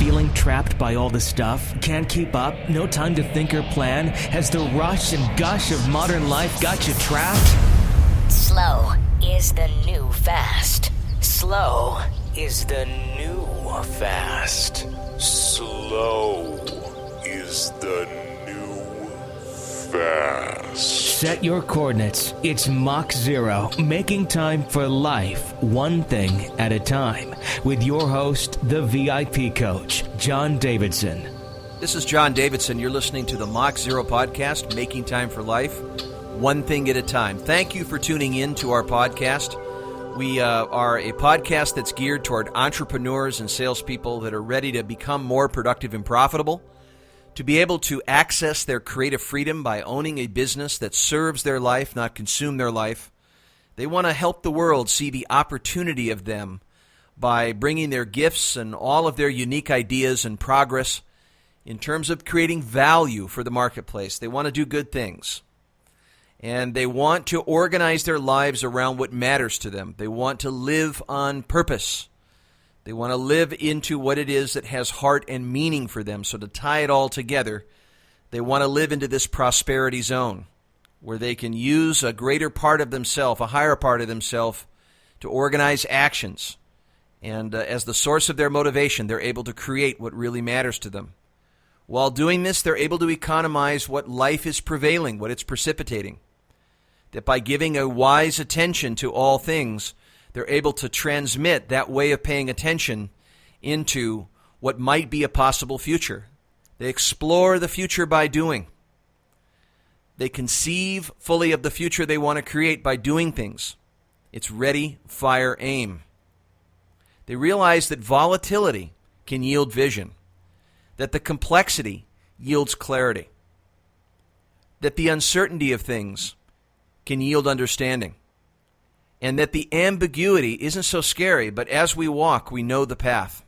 Feeling trapped by all the stuff? Can't keep up? No time to think or plan? Has the rush and gush of modern life got you trapped? Slow is the new fast. Slow is the new fast. Slow is the new fast. Set your coordinates. It's Mach 0, making time for life, one thing at a time. With your host, the VIP coach, John Davidson. This is John Davidson. You're listening to the Mach 0 podcast, Making Time for Life, one thing at a time. Thank you for tuning in to our podcast. We are a podcast that's geared toward entrepreneurs and salespeople that are ready to become more productive and profitable, to be able to access their creative freedom by owning a business that serves their life, not consume their life. They want to help the world see the opportunity of them by bringing their gifts and all of their unique ideas and progress in terms of creating value for the marketplace. They want to do good things. And they want to organize their lives around what matters to them. They want to live on purpose. They want to live into what it is that has heart and meaning for them. So to tie it all together, they want to live into this prosperity zone where they can use a greater part of themselves, a higher part of themselves, to organize actions. And as the source of their motivation, they're able to create what really matters to them. While doing this, they're able to economize what life is prevailing, what it's precipitating. That by giving a wise attention to all things, they're able to transmit that way of paying attention into what might be a possible future. They explore the future by doing. They conceive fully of the future they want to create by doing things. It's ready, fire, aim. They realize that volatility can yield vision, that the complexity yields clarity, that the uncertainty of things can yield understanding, and that the ambiguity isn't so scary, but as we walk, we know the path.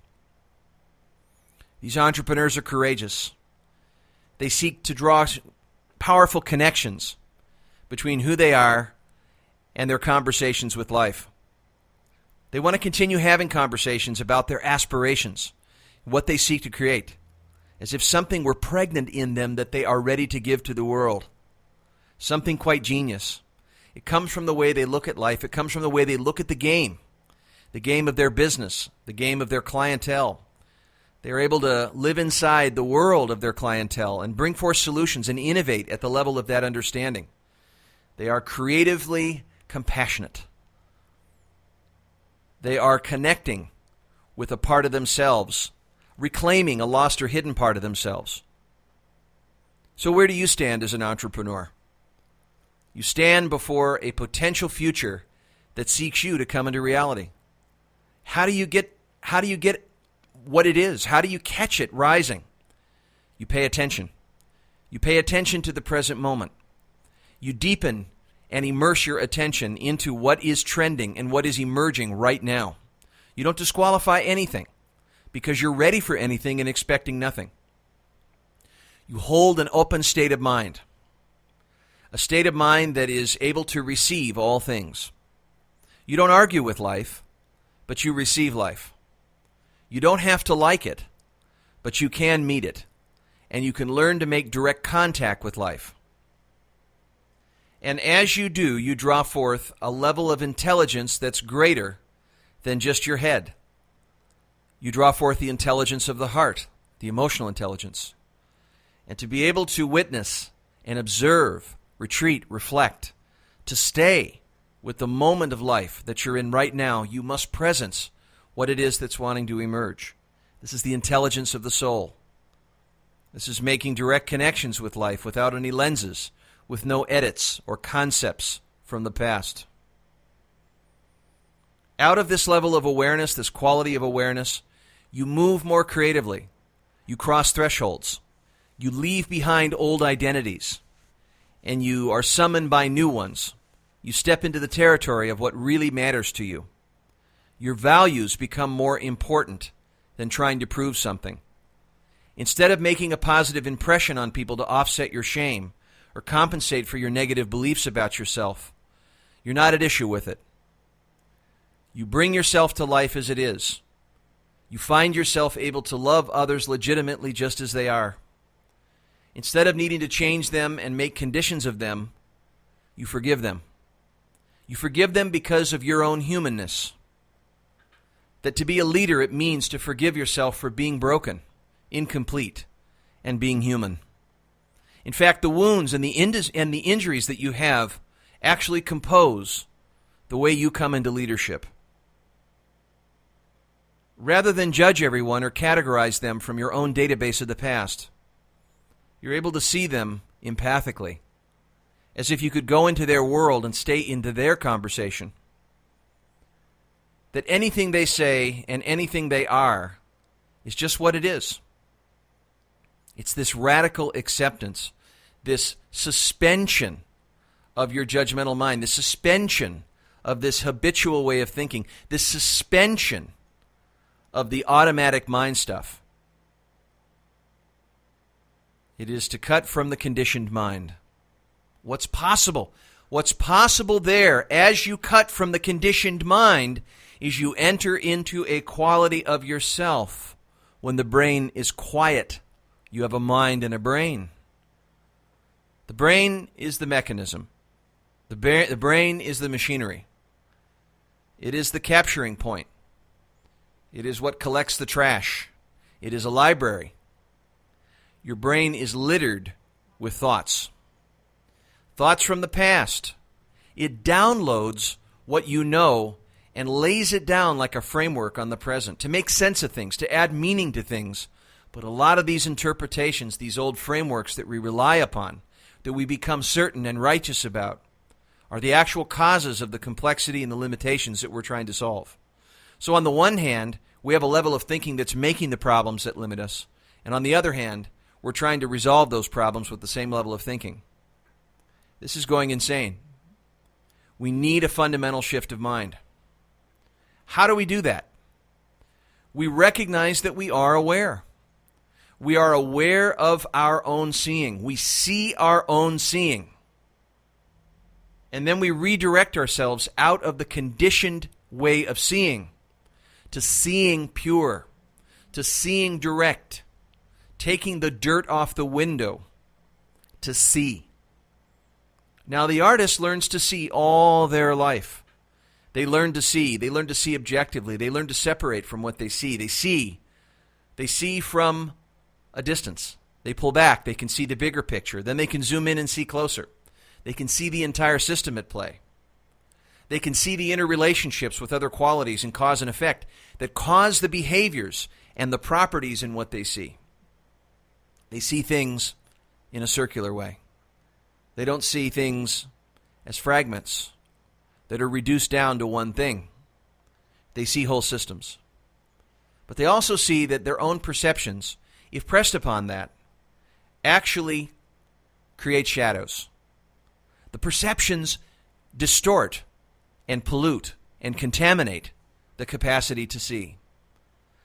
These entrepreneurs are courageous. They seek to draw powerful connections between who they are and their conversations with life. They want to continue having conversations about their aspirations, what they seek to create, as if something were pregnant in them that they are ready to give to the world. Something quite genius. It comes from the way they look at life. It comes from the way they look at the game of their business, the game of their clientele. They're able to live inside the world of their clientele and bring forth solutions and innovate at the level of that understanding. They are creatively compassionate. They are connecting with a part of themselves, reclaiming a lost or hidden part of themselves. So where do you stand as an entrepreneur? You stand before a potential future that seeks you to come into reality. How do you get what it is? How do you catch it rising? You pay attention. You pay attention to the present moment. You deepen and immerse your attention into what is trending and what is emerging right now. You don't disqualify anything because you're ready for anything and expecting nothing. You hold an open state of mind. A state of mind that is able to receive all things. You don't argue with life, but you receive life. You don't have to like it, but you can meet it. And you can learn to make direct contact with life. And as you do, you draw forth a level of intelligence that's greater than just your head. You draw forth the intelligence of the heart, the emotional intelligence. And to be able to witness and observe, retreat, reflect, to stay with the moment of life that you're in right now, you must presence what it is that's wanting to emerge. This is the intelligence of the soul. This is making direct connections with life without any lenses, with no edits or concepts from the past. Out of this level of awareness, this quality of awareness, you move more creatively. You cross thresholds. You leave behind old identities. And you are summoned by new ones. You step into the territory of what really matters to you. Your values become more important than trying to prove something. Instead of making a positive impression on people to offset your shame or compensate for your negative beliefs about yourself, you're not at issue with it. You bring yourself to life as it is. You find yourself able to love others legitimately just as they are. Instead of needing to change them and make conditions of them, you forgive them. You forgive them because of your own humanness. That to be a leader, it means to forgive yourself for being broken, incomplete, and being human. In fact, the wounds and the injuries that you have actually compose the way you come into leadership. Rather than judge everyone or categorize them from your own database of the past, you're able to see them empathically, as if you could go into their world and stay into their conversation. That anything they say and anything they are is just what it is. It's this radical acceptance, this suspension of your judgmental mind, this suspension of this habitual way of thinking, this suspension of the automatic mind stuff. It is to cut from the conditioned mind. What's possible? What's possible there as you cut from the conditioned mind is you enter into a quality of yourself when the brain is quiet. You have a mind and a brain. The brain is the mechanism. The brain is the machinery. It is the capturing point. It is what collects the trash. It is a library. Your brain is littered with thoughts. Thoughts from the past. It downloads what you know and lays it down like a framework on the present to make sense of things, to add meaning to things. But a lot of these interpretations, these old frameworks that we rely upon, that we become certain and righteous about, are the actual causes of the complexity and the limitations that we're trying to solve. So on the one hand, we have a level of thinking that's making the problems that limit us. And on the other hand, we're trying to resolve those problems with the same level of thinking. This is going insane. We need a fundamental shift of mind. How do we do that? We recognize that we are aware. We are aware of our own seeing. We see our own seeing. And then we redirect ourselves out of the conditioned way of seeing to seeing pure, to seeing direct, taking the dirt off the window to see. Now the artist learns to see all their life. They learn to see. They learn to see objectively. They learn to separate from what they see. They see from a distance. They pull back. They can see the bigger picture. Then they can zoom in and see closer. They can see the entire system at play. They can see the interrelationships with other qualities and cause and effect that cause the behaviors and the properties in what they see. They see things in a circular way. They don't see things as fragments that are reduced down to one thing. They see whole systems. But they also see that their own perceptions, if pressed upon that, actually create shadows. The perceptions distort and pollute and contaminate the capacity to see.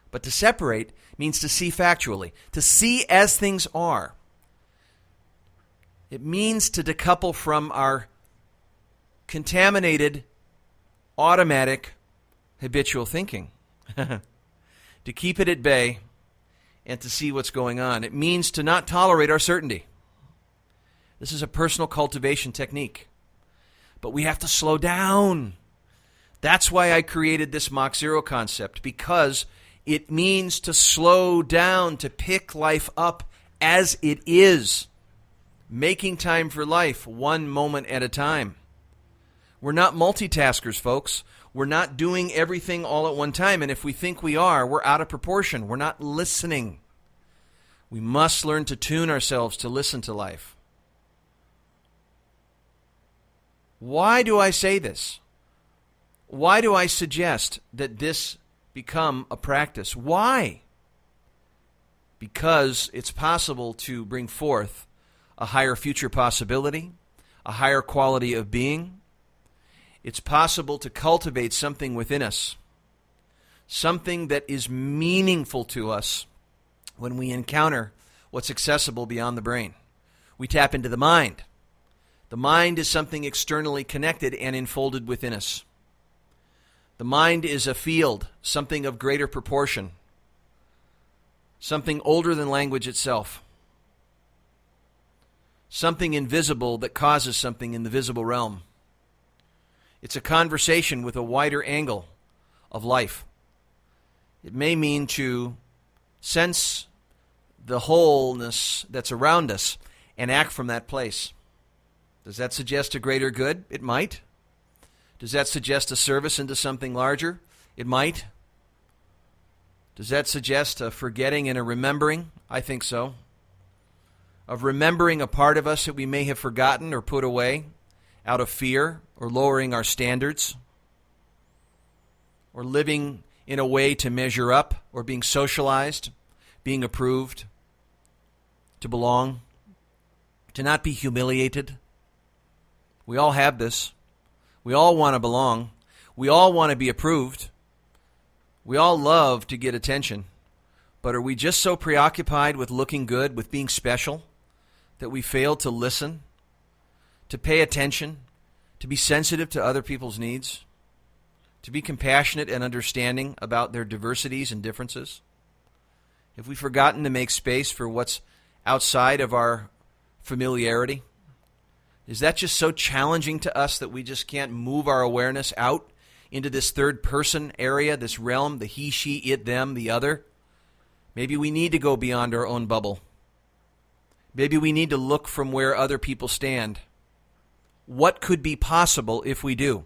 But to separate means to see factually, to see as things are. It means to decouple from our contaminated, automatic, habitual thinking. To keep it at bay and to see what's going on. It means to not tolerate our certainty. This is a personal cultivation technique. But we have to slow down. That's why I created this Mach Zero concept, because it means to slow down, to pick life up as it is. Making time for life, one moment at a time. We're not multitaskers, folks. We're not doing everything all at one time. And if we think we are, we're out of proportion. We're not listening. We must learn to tune ourselves to listen to life. Why do I say this? Why do I suggest that this become a practice? Why? Because it's possible to bring forth a higher future possibility, a higher quality of being. It's possible to cultivate something within us, something that is meaningful to us when we encounter what's accessible beyond the brain. We tap into the mind. The mind is something externally connected and enfolded within us. The mind is a field, something of greater proportion, something older than language itself, something invisible that causes something in the visible realm. It's a conversation with a wider angle of life. It may mean to sense the wholeness that's around us and act from that place. Does that suggest a greater good? It might. Does that suggest a service into something larger? It might. Does that suggest a forgetting and a remembering? I think so. Of remembering a part of us that we may have forgotten or put away out of fear or lowering our standards or living in a way to measure up or being socialized, being approved, to belong, to not be humiliated. We all have this. We all want to belong. We all want to be approved. We all love to get attention. But are we just so preoccupied with looking good, with being special, that we fail to listen, to pay attention, to be sensitive to other people's needs, to be compassionate and understanding about their diversities and differences? Have we forgotten to make space for what's outside of our familiarity? Is that just so challenging to us that we just can't move our awareness out into this third person area, this realm, the he, she, it, them, the other? Maybe we need to go beyond our own bubble. Maybe we need to look from where other people stand. What could be possible if we do?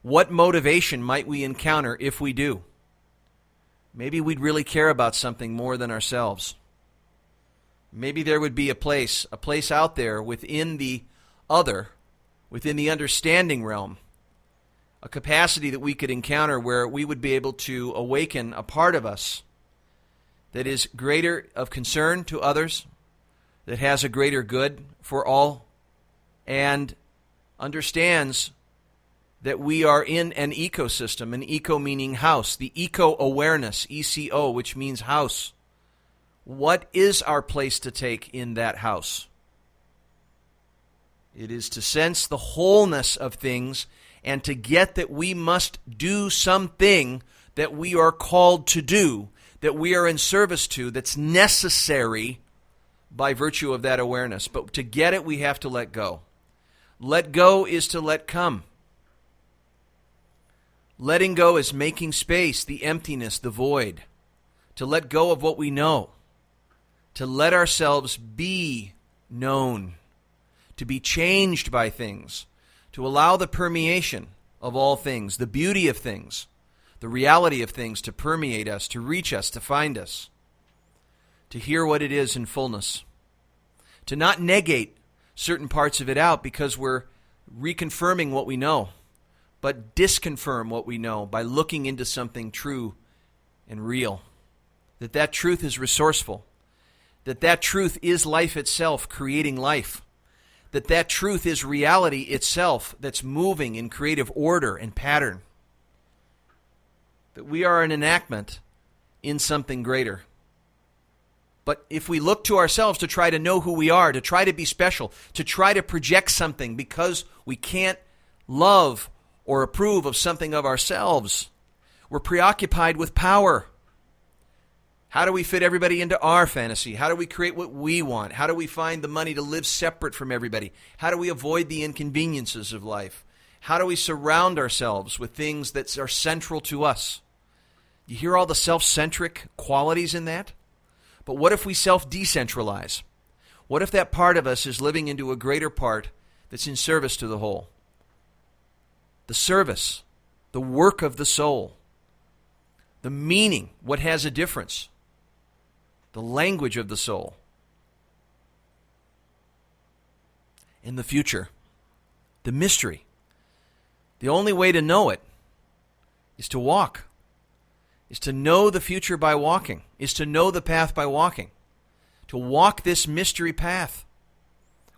What motivation might we encounter if we do? Maybe we'd really care about something more than ourselves. Maybe there would be a place out there within the other, within the understanding realm, a capacity that we could encounter where we would be able to awaken a part of us that is greater of concern to others, that has a greater good for all, and understands that we are in an ecosystem, an eco meaning house, the eco-awareness, ECO, which means house. What is our place to take in that house? It is to sense the wholeness of things and to get that we must do something that we are called to do, that we are in service to, that's necessary by virtue of that awareness. But to get it, we have to let go. Let go is to let come. Letting go is making space, the emptiness, the void. To let go of what we know. To let ourselves be known. To be changed by things. To allow the permeation of all things, the beauty of things, the reality of things to permeate us, to reach us, to find us. To hear what it is in fullness. To not negate certain parts of it out because we're reconfirming what we know, but disconfirm what we know by looking into something true and real. That truth is resourceful. That truth is life itself, creating life. That truth is reality itself that's moving in creative order and pattern. That we are an enactment in something greater. But if we look to ourselves to try to know who we are, to try to be special, to try to project something because we can't love or approve of something of ourselves, we're preoccupied with power. How do we fit everybody into our fantasy? How do we create what we want? How do we find the money to live separate from everybody? How do we avoid the inconveniences of life? How do we surround ourselves with things that are central to us? You hear all the self-centric qualities in that? But what if we self-decentralize? What if that part of us is living into a greater part that's in service to the whole? The service, the work of the soul, the meaning, what has a difference, the language of the soul, and the future, the mystery. The only way to know it is to walk. Is to know the future by walking, is to know the path by walking, to walk this mystery path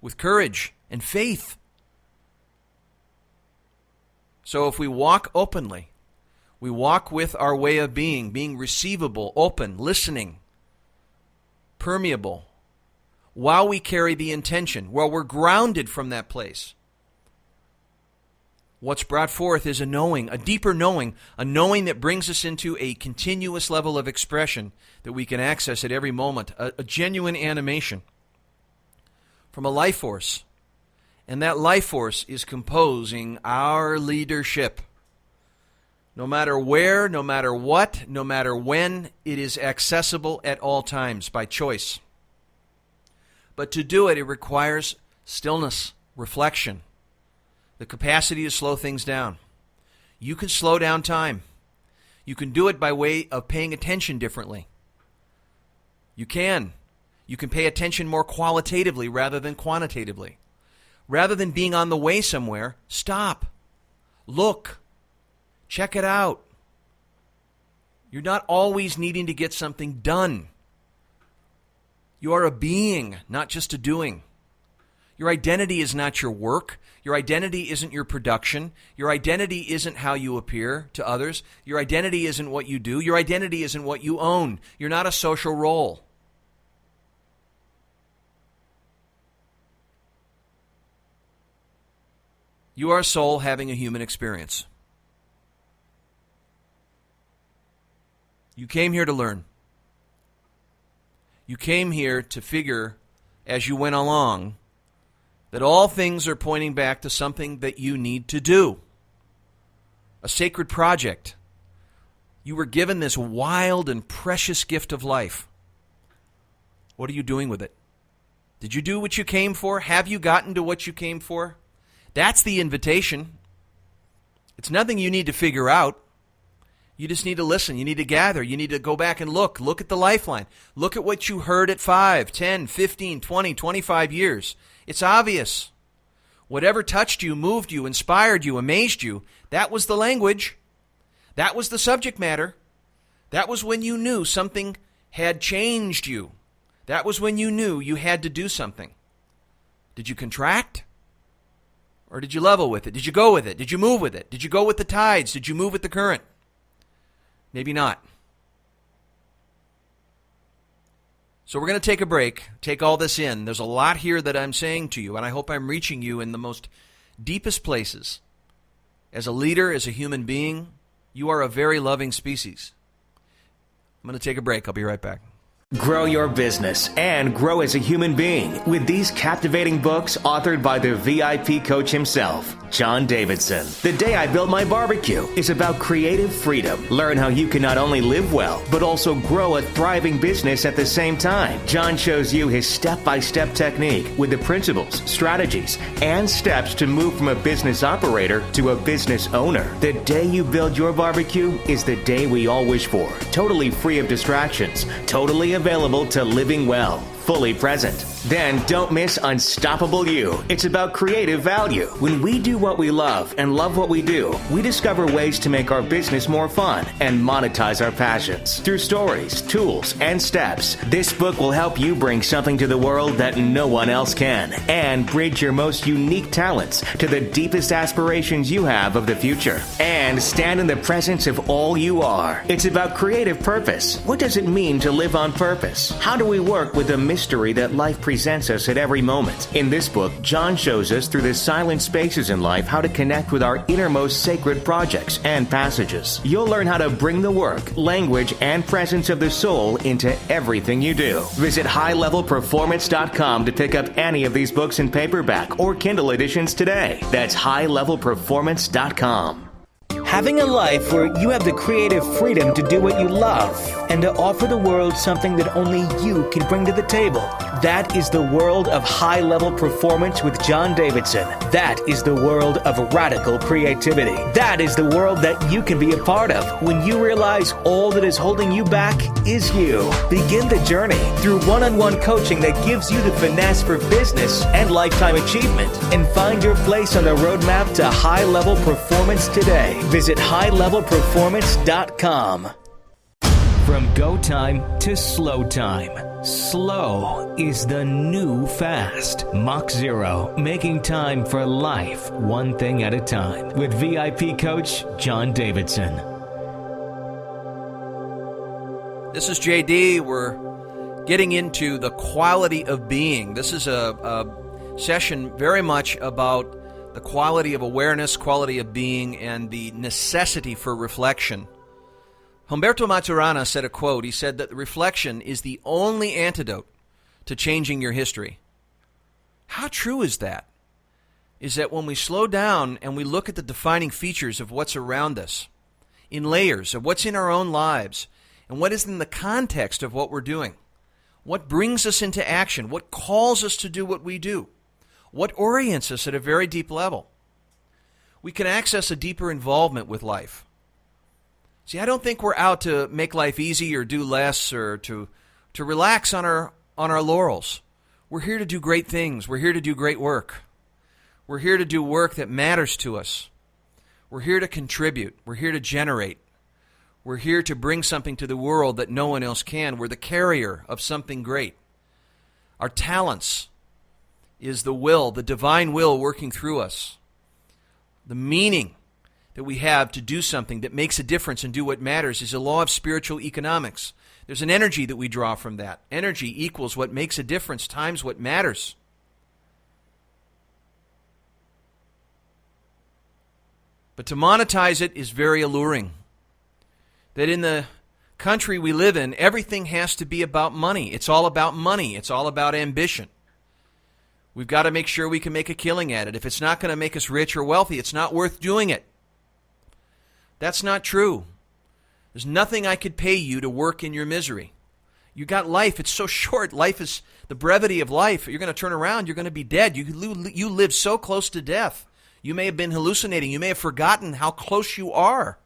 with courage and faith. So if we walk openly, we walk with our way of being receivable, open, listening, permeable, while we carry the intention, while we're grounded from that place. What's brought forth is a knowing, a deeper knowing, a knowing that brings us into a continuous level of expression that we can access at every moment, a genuine animation from a life force. And that life force is composing our leadership. No matter where, no matter what, no matter when, it is accessible at all times by choice. But to do it, it requires stillness, reflection, the capacity to slow things down. You can slow down time. You can do it by way of paying attention differently. You can. You can pay attention more qualitatively rather than quantitatively. Rather than being on the way somewhere, stop. Look. Check it out. You're not always needing to get something done. You are a being, not just a doing. Your identity is not your work. Your identity isn't your production. Your identity isn't how you appear to others. Your identity isn't what you do. Your identity isn't what you own. You're not a social role. You are a soul having a human experience. You came here to learn. You came here to figure, as you went along, that all things are pointing back to something that you need to do. A sacred project. You were given this wild and precious gift of life. What are you doing with it? Did you do what you came for? Have you gotten to what you came for? That's the invitation. It's nothing you need to figure out. You just need to listen. You need to gather. You need to go back and look. Look at the lifeline. Look at what you heard at 5, 10, 15, 20, 25 years. It's obvious. Whatever touched you, moved you, inspired you, amazed you, that was the language. That was the subject matter. That was when you knew something had changed you. That was when you knew you had to do something. Did you contract? Or did you level with it? Did you go with it? Did you move with it? Did you go with the tides? Did you move with the current? Maybe not. So we're going to take a break, take all this in. There's a lot here that I'm saying to you, and I hope I'm reaching you in the most deepest places. As a leader, as a human being, you are a very loving species. I'm going to take a break. I'll be right back. Grow your business and grow as a human being with these captivating books authored by the VIP coach himself, John Davidson. The Day I Built My Barbecue is about creative freedom. Learn how you can not only live well, but also grow a thriving business at the same time. John shows you his step-by-step technique with the principles, strategies, and steps to move from a business operator to a business owner. The day you build your barbecue is the day we all wish for. Totally free of distractions, totally available to living well, fully present. Then don't miss Unstoppable You. It's about creative value. When we do what we love and love what we do, we discover ways to make our business more fun and monetize our passions. Through stories, tools, and steps, this book will help you bring something to the world that no one else can and bridge your most unique talents to the deepest aspirations you have of the future. And stand in the presence of all you are. It's about creative purpose. What does it mean to live on purpose? How do we work with the mystery that life presents us at every moment? In this book, John shows us through the silent spaces in life how to connect with our innermost sacred projects and passages. You'll learn how to bring the work, language, and presence of the soul into everything you do. Visit highlevelperformance.com to pick up any of these books in paperback or Kindle editions today. That's highlevelperformance.com. Having a life where you have the creative freedom to do what you love and to offer the world something that only you can bring to the table. That is the world of high-level performance with John Davidson. That is the world of radical creativity. That is the world that you can be a part of when you realize all that is holding you back is you. Begin the journey through one-on-one coaching that gives you the finesse for business and lifetime achievement, and find your place on the roadmap to high-level performance today. Visit highlevelperformance.com. From go time to slow time. Slow is the new fast. Mach 0, making time for life, one thing at a time. With VIP coach John Davidson. This is JD. We're getting into the quality of being. This is a session very much about the quality of awareness, quality of being, and the necessity for reflection. Humberto Maturana said a quote. He said that reflection is the only antidote to changing your history. How true is that? Is that when we slow down and we look at the defining features of what's around us, in layers of what's in our own lives, and what is in the context of what we're doing, what brings us into action, what calls us to do what we do, what orients us at a very deep level, we can access a deeper involvement with life. See, I don't think we're out to make life easy or do less or to relax on our laurels. We're here to do great things. We're here to do great work. We're here to do work that matters to us. We're here to contribute. We're here to generate. We're here to bring something to the world that no one else can. We're the carrier of something great. Our talents is the will, the divine will working through us. The meaning that we have to do something that makes a difference and do what matters is a law of spiritual economics. There's an energy that we draw from that. Energy equals what makes a difference times what matters. But to monetize it is very alluring. That in the country we live in, everything has to be about money. It's all about money. It's all about ambition. We've got to make sure we can make a killing at it. If it's not going to make us rich or wealthy, it's not worth doing it. That's not true. There's nothing I could pay you to work in your misery. You got life. It's so short. Life is the brevity of life. You're going to turn around. You're going to be dead. You live so close to death. You may have been hallucinating. You may have forgotten how close you are.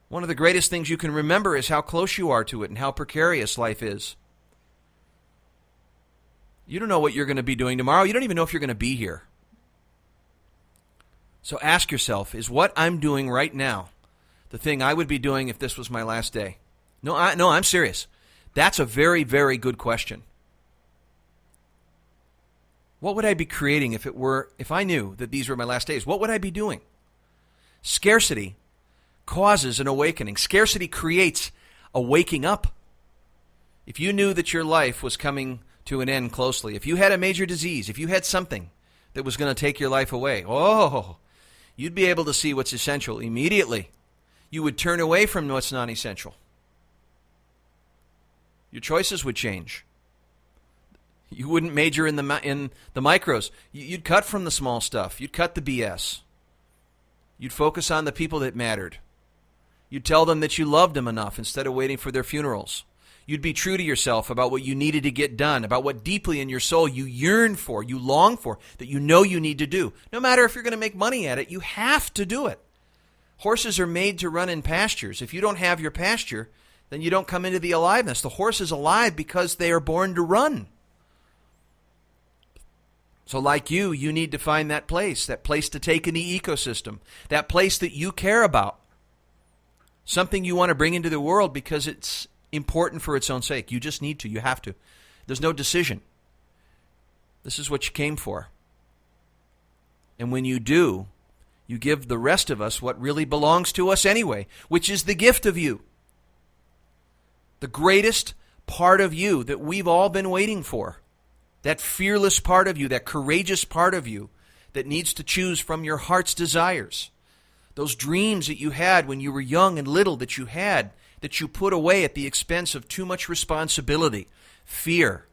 One of the greatest things you can remember is how close you are to it and how precarious life is. You don't know what you're going to be doing tomorrow. You don't even know if you're going to be here. So ask yourself, is what I'm doing right now the thing I would be doing if this was my last day? No, I'm serious. That's a very, very good question. What would I be creating if I knew that these were my last days? What would I be doing? Scarcity causes an awakening. Scarcity creates a waking up. If you knew that your life was coming to an end closely, if you had a major disease, if you had something that was going to take your life away, you'd be able to see what's essential immediately. You would turn away from what's non-essential. Your choices would change. You wouldn't major in the micros. You'd cut from the small stuff. You'd cut the BS. You'd focus on the people that mattered. You'd tell them that you loved them enough instead of waiting for their funerals. You'd be true to yourself about what you needed to get done, about what deeply in your soul you yearn for, you long for, that you know you need to do. No matter if you're going to make money at it, you have to do it. Horses are made to run in pastures. If you don't have your pasture, then you don't come into the aliveness. The horse is alive because they are born to run. So like you need to find that place to take in the ecosystem, that place that you care about, something you want to bring into the world because it's important for its own sake. You just need to. You have to. There's no decision. This is what you came for. And when you do, you give the rest of us what really belongs to us anyway, which is the gift of you. The greatest part of you that we've all been waiting for. That fearless part of you, that courageous part of you that needs to choose from your heart's desires. Those dreams that you had when you were young and little that you put away at the expense of too much responsibility, fear,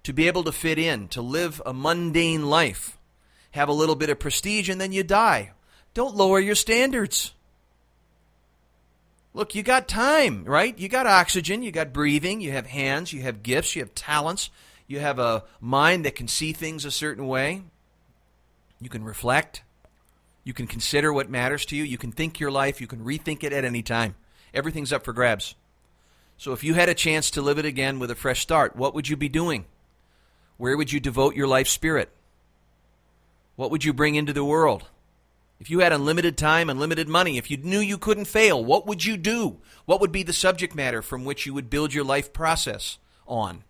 to be able to fit in, to live a mundane life, have a little bit of prestige, and then you die. Don't lower your standards. Look, you got time, right? You got oxygen, you got breathing, you have hands, you have gifts, you have talents, you have a mind that can see things a certain way. You can reflect. You can consider what matters to you. You can think your life. You can rethink it at any time. Everything's up for grabs. So if you had a chance to live it again with a fresh start, what would you be doing? Where would you devote your life spirit? What would you bring into the world? If you had unlimited time, unlimited money, if you knew you couldn't fail, what would you do? What would be the subject matter from which you would build your life process on?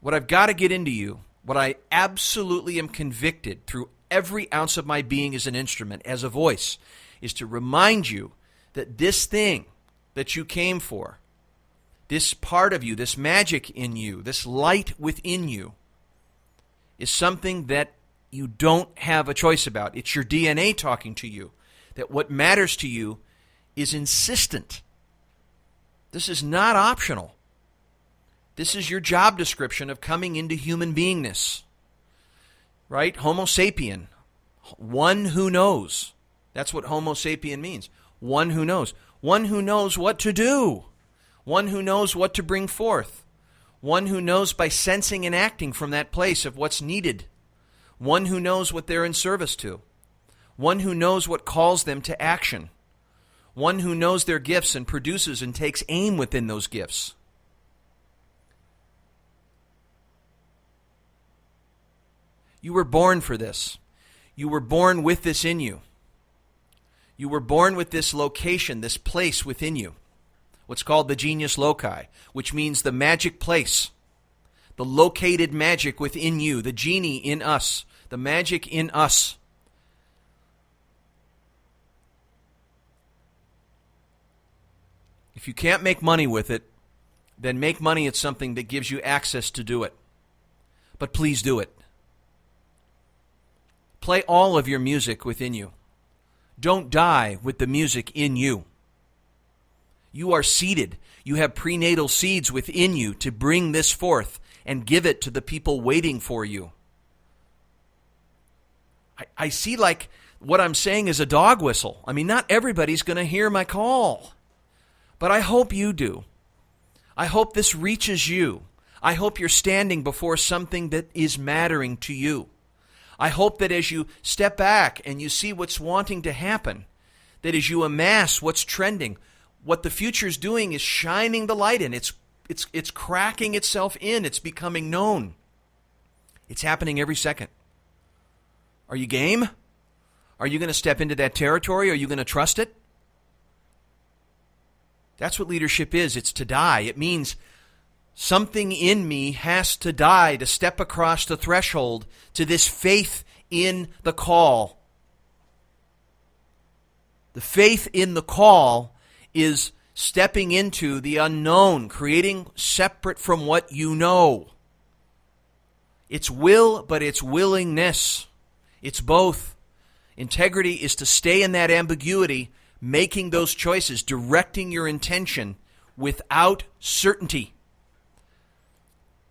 What I've got to get into you, what I absolutely am convicted through every ounce of my being as an instrument, as a voice, is to remind you that this thing that you came for, this part of you, this magic in you, this light within you, is something that you don't have a choice about. It's your DNA talking to you, that what matters to you is insistent. This is not optional. This is your job description of coming into human beingness. Right? Homo sapien, one who knows. That's what Homo sapien means. One who knows. One who knows what to do. One who knows what to bring forth. One who knows by sensing and acting from that place of what's needed. One who knows what they're in service to. One who knows what calls them to action. One who knows their gifts and produces and takes aim within those gifts. You were born for this. You were born with this in you. You were born with this location, this place within you. What's called the genius loci, which means the magic place. The located magic within you, the genie in us, the magic in us. If you can't make money with it, then make money at something that gives you access to do it. But please do it. Play all of your music within you. Don't die with the music in you. You are seeded. You have prenatal seeds within you to bring this forth and give it to the people waiting for you. I see like what I'm saying is a dog whistle. I mean, not everybody's going to hear my call. But I hope you do. I hope this reaches you. I hope you're standing before something that is mattering to you. I hope that as you step back and you see what's wanting to happen, that as you amass what's trending, what the future's doing is shining the light in. It's cracking itself in. It's becoming known. It's happening every second. Are you game? Are you going to step into that territory? Are you going to trust it? That's what leadership is. It's to die. It means something in me has to die to step across the threshold to this faith in the call. The faith in the call is stepping into the unknown, creating separate from what you know. It's will, but it's willingness. It's both. Integrity is to stay in that ambiguity, making those choices, directing your intention without certainty.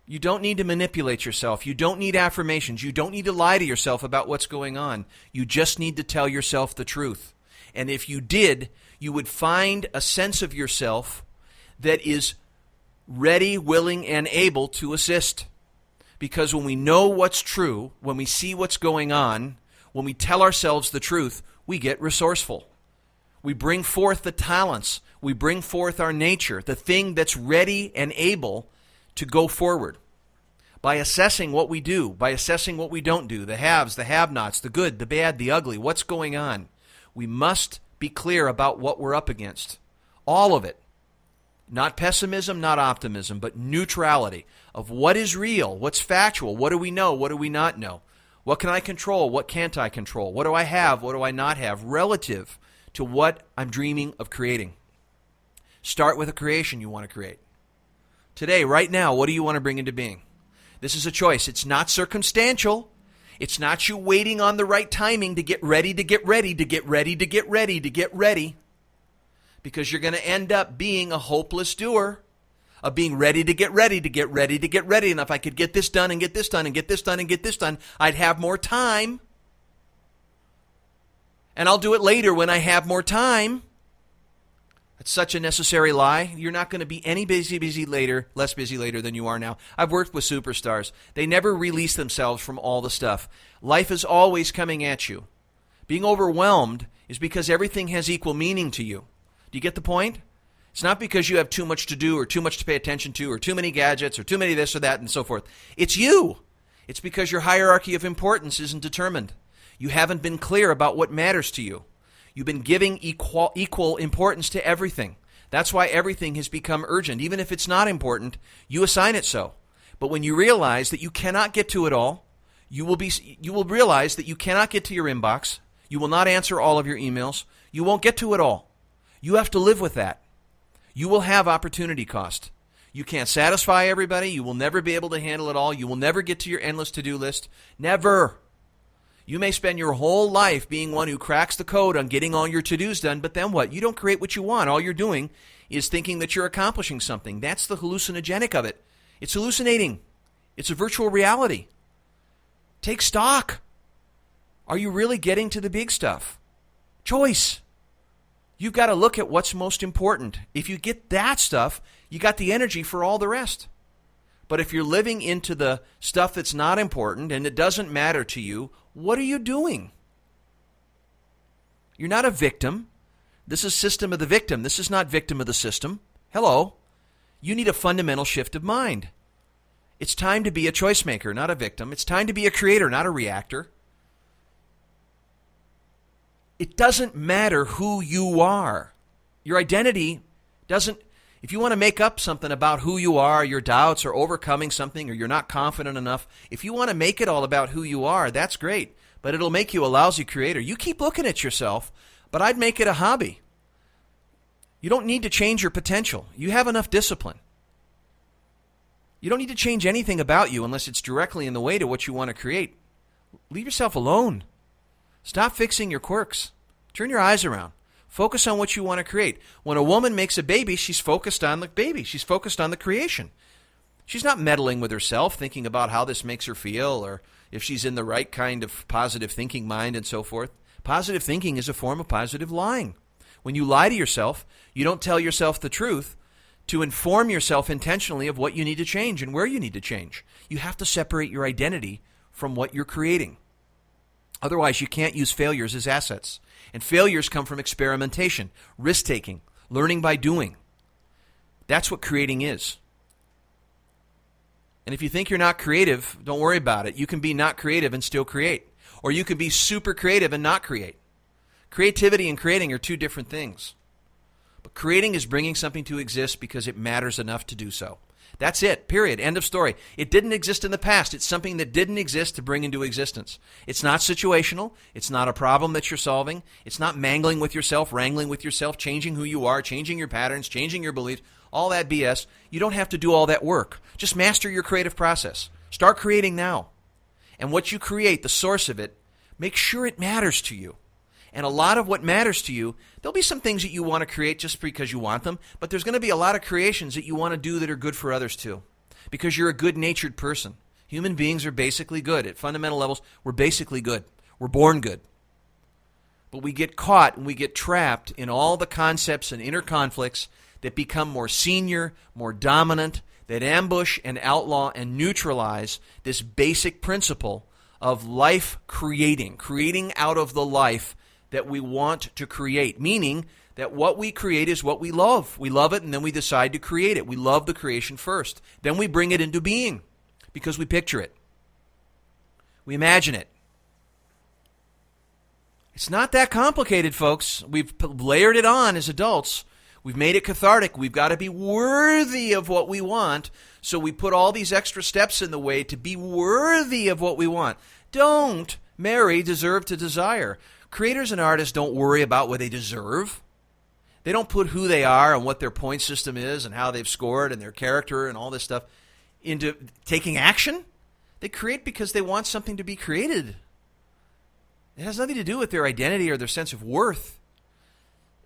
You don't need to manipulate yourself. You don't need affirmations. You don't need to lie to yourself about what's going on. You just need to tell yourself the truth. And if you did, you would find a sense of yourself that is ready, willing, and able to assist. Because when we know what's true, when we see what's going on, when we tell ourselves the truth, we get resourceful. We bring forth the talents. We bring forth our nature, the thing that's ready and able to go forward. By assessing what we do, by assessing what we don't do, the haves, the have-nots, the good, the bad, the ugly, what's going on, we must be clear about what we're up against. All of it. Not pessimism, not optimism, but neutrality of what is real, what's factual, what do we know, what do we not know, what can I control, what can't I control, what do I have, what do I not have, relative to what I'm dreaming of creating. Start with a creation you want to create. Today, right now, what do you want to bring into being? This is a choice. It's not circumstantial. It's not you waiting on the right timing to get ready, to get ready, to get ready, to get ready, to get ready. Because you're going to end up being a hopeless doer of being ready to get ready, to get ready, to get ready. And if I could get this done and get this done and get this done and get this done, I'd have more time. And I'll do it later when I have more time. It's such a necessary lie. You're not going to be any busy later, less busy later than you are now. I've worked with superstars. They never release themselves from all the stuff. Life is always coming at you. Being overwhelmed is because everything has equal meaning to you. Do you get the point? It's not because you have too much to do or too much to pay attention to or too many gadgets or too many this or that and so forth. It's you. It's because your hierarchy of importance isn't determined. You haven't been clear about what matters to you. You've been giving equal importance to everything. That's why everything has become urgent. Even if it's not important, you assign it so. But when you realize that you cannot get to it all, you will realize that you cannot get to your inbox. You will not answer all of your emails. You won't get to it all. You have to live with that. You will have opportunity cost. You can't satisfy everybody. You will never be able to handle it all. You will never get to your endless to-do list. Never. You may spend your whole life being one who cracks the code on getting all your to-dos done, but then what? You don't create what you want. All you're doing is thinking that you're accomplishing something. That's the hallucinogenic of it. It's hallucinating. It's a virtual reality. Take stock. Are you really getting to the big stuff? Choice. You've got to look at what's most important. If you get that stuff, you got the energy for all the rest. But if you're living into the stuff that's not important and it doesn't matter to you, what are you doing? You're not a victim. This is system of the victim. This is not victim of the system. Hello. You need a fundamental shift of mind. It's time to be a choice maker, not a victim. It's time to be a creator, not a reactor. It doesn't matter who you are. Your identity doesn't. If you want to make up something about who you are, your doubts, or overcoming something, or you're not confident enough, if you want to make it all about who you are, that's great. But it'll make you a lousy creator. You keep looking at yourself, but I'd make it a hobby. You don't need to change your potential. You have enough discipline. You don't need to change anything about you unless it's directly in the way to what you want to create. Leave yourself alone. Stop fixing your quirks. Turn your eyes around. Focus on what you want to create. When a woman makes a baby, she's focused on the baby. She's focused on the creation. She's not meddling with herself, thinking about how this makes her feel or if she's in the right kind of positive thinking mind and so forth. Positive thinking is a form of positive lying. When you lie to yourself, you don't tell yourself the truth to inform yourself intentionally of what you need to change and where you need to change. You have to separate your identity from what you're creating. Otherwise, you can't use failures as assets. And failures come from experimentation, risk-taking, learning by doing. That's what creating is. And if you think you're not creative, don't worry about it. You can be not creative and still create. Or you can be super creative and not create. Creativity and creating are two different things. But creating is bringing something to exist because it matters enough to do so. That's it, period, end of story. It didn't exist in the past. It's something that didn't exist to bring into existence. It's not situational. It's not a problem that you're solving. It's not mangling with yourself, wrangling with yourself, changing who you are, changing your patterns, changing your beliefs, all that BS. You don't have to do all that work. Just master your creative process. Start creating now. And what you create, the source of it, make sure it matters to you. And a lot of what matters to you, there'll be some things that you want to create just because you want them, but there's going to be a lot of creations that you want to do that are good for others too, because you're a good-natured person. Human beings are basically good. At fundamental levels, we're basically good. We're born good. But we get caught and we get trapped in all the concepts and inner conflicts that become more senior, more dominant, that ambush and outlaw and neutralize this basic principle of life creating out of the life that we want to create, meaning that what we create is what we love. We love it, and then we decide to create it. We love the creation first. Then we bring it into being because we picture it. We imagine it. It's not that complicated, folks. We've layered it on as adults. We've made it cathartic. We've got to be worthy of what we want, so we put all these extra steps in the way to be worthy of what we want. Don't marry deserve to desire. Creators and artists don't worry about what they deserve. They don't put who they are and what their point system is and how they've scored and their character and all this stuff into taking action. They create because they want something to be created. It has nothing to do with their identity or their sense of worth.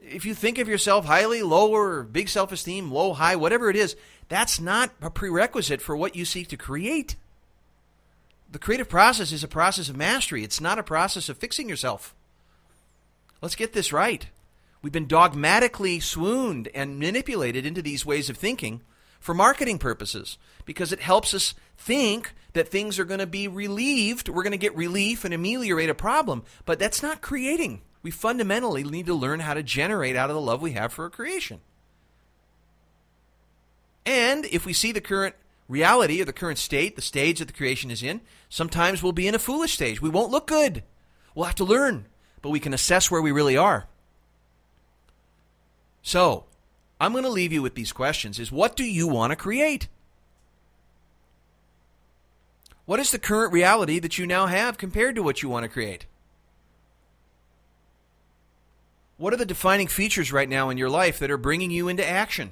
If you think of yourself highly, low, or big self-esteem, low, high, whatever it is, that's not a prerequisite for what you seek to create. The creative process is a process of mastery. It's not a process of fixing yourself. Let's get this right. We've been dogmatically swooned and manipulated into these ways of thinking for marketing purposes because it helps us think that things are going to be relieved. We're going to get relief and ameliorate a problem, but that's not creating. We fundamentally need to learn how to generate out of the love we have for a creation. And if we see the current reality or the current state, the stage that the creation is in, sometimes we'll be in a foolish stage. We won't look good. We'll have to learn. But we can assess where we really are. So, I'm going to leave you with these questions. What do you want to create? What is the current reality that you now have compared to what you want to create? What are the defining features right now in your life that are bringing you into action?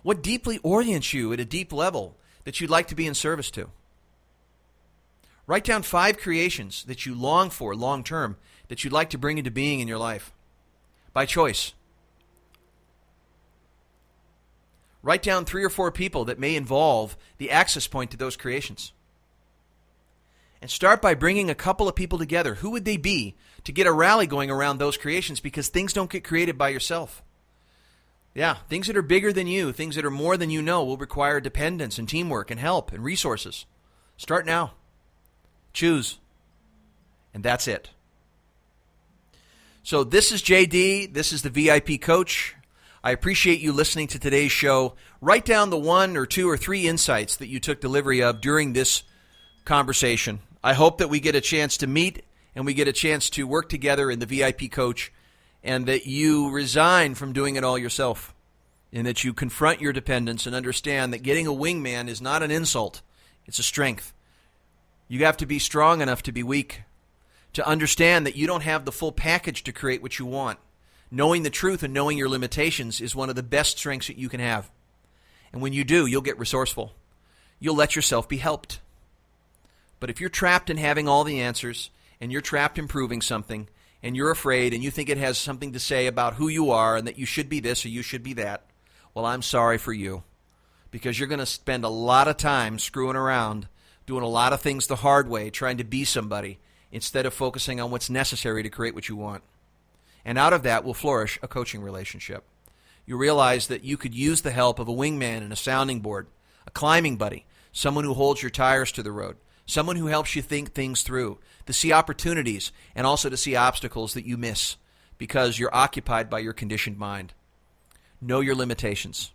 What deeply orients you at a deep level that you'd like to be in service to? Write down 5 creations that you long for long term that you'd like to bring into being in your life by choice. Write down 3 or 4 people that may involve the access point to those creations. And start by bringing a couple of people together. Who would they be to get a rally going around those creations? Because things don't get created by yourself. Yeah, things that are bigger than you, things that are more than you know, will require dependence and teamwork and help and resources. Start now. Choose. And that's it. So this is JD. This is the VIP Coach. I appreciate you listening to today's show. Write down the 1 or 2 or 3 insights that you took delivery of during this conversation. I hope that we get a chance to meet and we get a chance to work together in the VIP Coach, and that you resign from doing it all yourself, and that you confront your dependence and understand that getting a wingman is not an insult. It's a strength. You have to be strong enough to be weak, to understand that you don't have the full package to create what you want. Knowing the truth and knowing your limitations is one of the best strengths that you can have. And when you do, you'll get resourceful. You'll let yourself be helped. But if you're trapped in having all the answers, and you're trapped in proving something, and you're afraid, and you think it has something to say about who you are, and that you should be this or you should be that, well, I'm sorry for you. Because you're going to spend a lot of time screwing around, doing a lot of things the hard way, trying to be somebody, instead of focusing on what's necessary to create what you want. And out of that will flourish a coaching relationship. You realize that you could use the help of a wingman and a sounding board, a climbing buddy, someone who holds your tires to the road, someone who helps you think things through, to see opportunities and also to see obstacles that you miss because you're occupied by your conditioned mind. Know your limitations.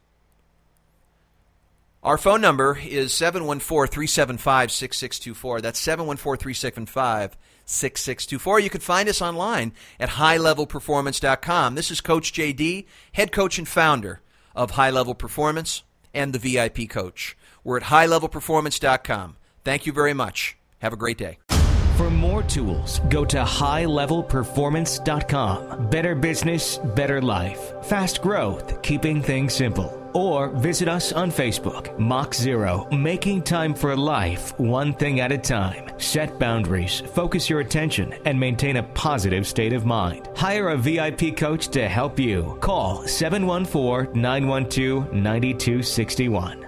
Our phone number is 714-375-6624. That's 714-375-6624. You can find us online at highlevelperformance.com. This is Coach JD, head coach and founder of High Level Performance and the VIP Coach. We're at highlevelperformance.com. Thank you very much. Have a great day. For more tools, go to highlevelperformance.com. Better business, better life. Fast growth, keeping things simple. Or visit us on Facebook. Mach 0, making time for life, one thing at a time. Set boundaries, focus your attention, and maintain a positive state of mind. Hire a VIP coach to help you. Call 714-912-9261.